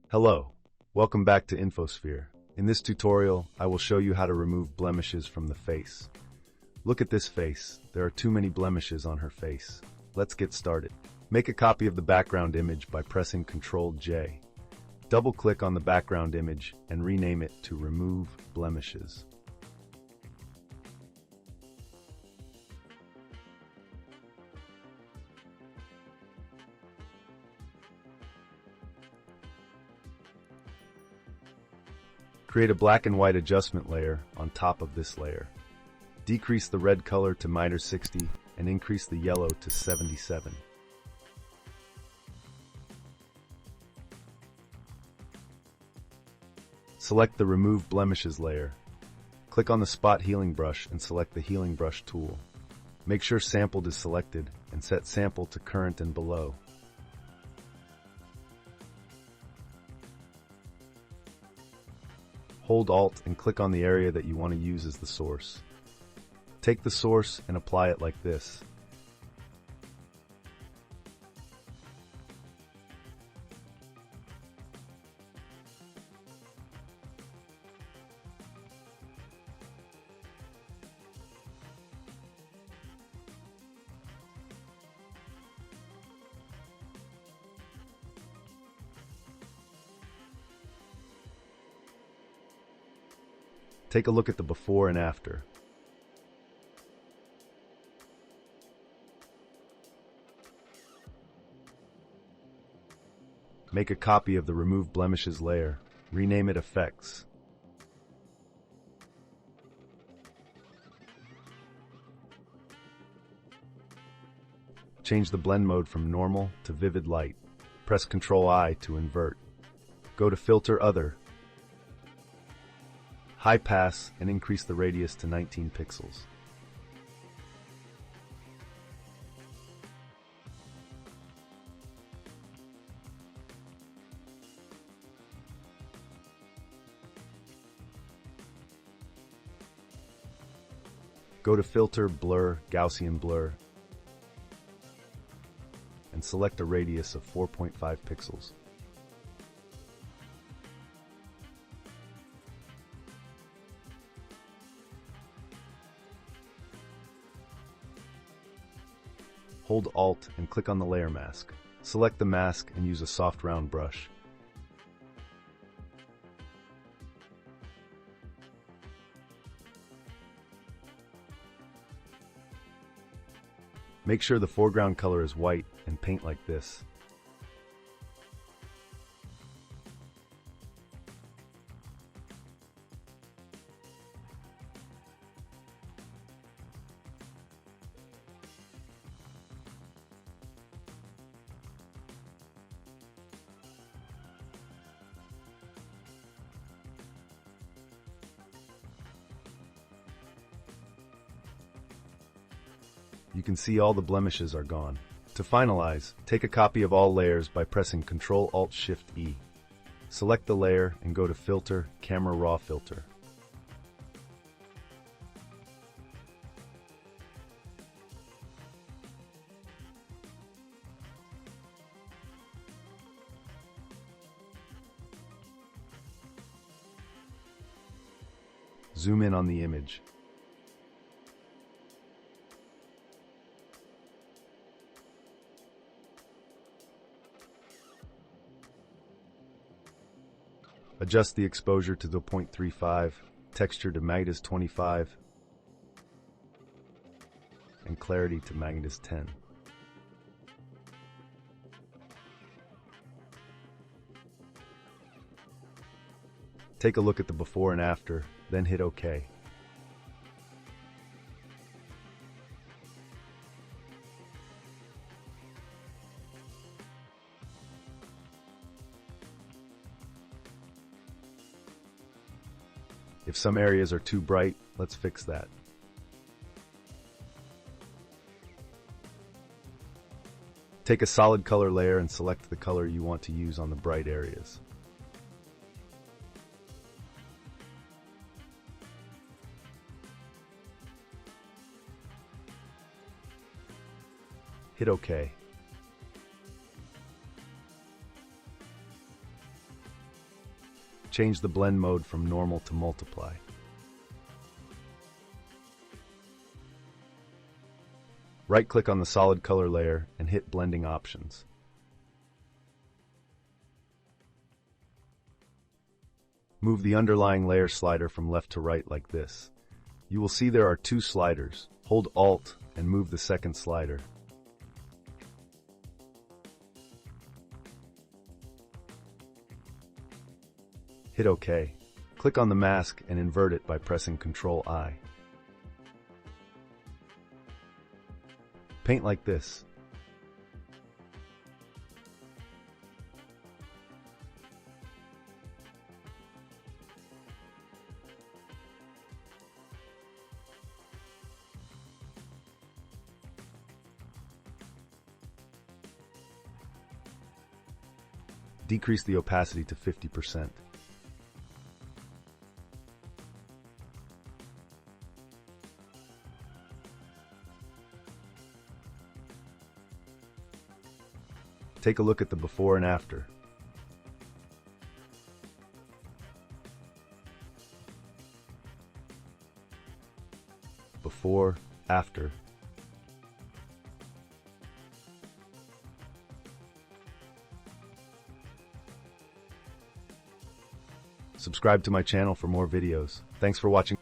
Hello, welcome back to Infosphere. In this tutorial, I will show you how to remove blemishes from the face. Look at this face. There are too many blemishes on her face. Let's get started. Make a copy of the background image by pressing Ctrl-J. Double-click on the background image and rename it to Remove Blemishes. Create a black and white adjustment layer on top of this layer. Decrease the red color to -60 and increase the yellow to 77. Select the Remove Blemishes layer. Click on the Spot Healing Brush and select the Healing Brush tool. Make sure Sampled is selected and set Sample to Current and Below. Hold Alt and click on the area that you want to use as the source. Take the source and apply it like this. Take a look at the before and after. Make a copy of the Remove Blemishes layer. Rename it Effects. Change the blend mode from normal to vivid light. Press Ctrl-I to invert. Go to Filter Other. High pass and increase the radius to 19 pixels. Go to Filter, Blur, Gaussian Blur, and select a radius of 4.5 pixels. Hold Alt and click on the layer mask. Select the mask and use a soft round brush. Make sure the foreground color is white and paint like this. You can see all the blemishes are gone. To finalize, take a copy of all layers by pressing Ctrl-Alt-Shift-E. Select the layer and go to Filter, Camera Raw Filter. Zoom in on the image. Adjust the exposure to the 0.35, texture to -25, and clarity to -10. Take a look at the before and after, then hit OK. If some areas are too bright, let's fix that. Take a solid color layer and select the color you want to use on the bright areas. Hit OK. Change the blend mode from normal to multiply. Right-click on the solid color layer and hit Blending Options. Move the underlying layer slider from left to right like this. You will see there are two sliders. Hold Alt and move the second slider. Hit OK. Click on the mask and invert it by pressing Ctrl-I. Paint like this. Decrease the opacity to 50%. Take a look at the before and after. Before, after. Subscribe to my channel for more videos. Thanks for watching.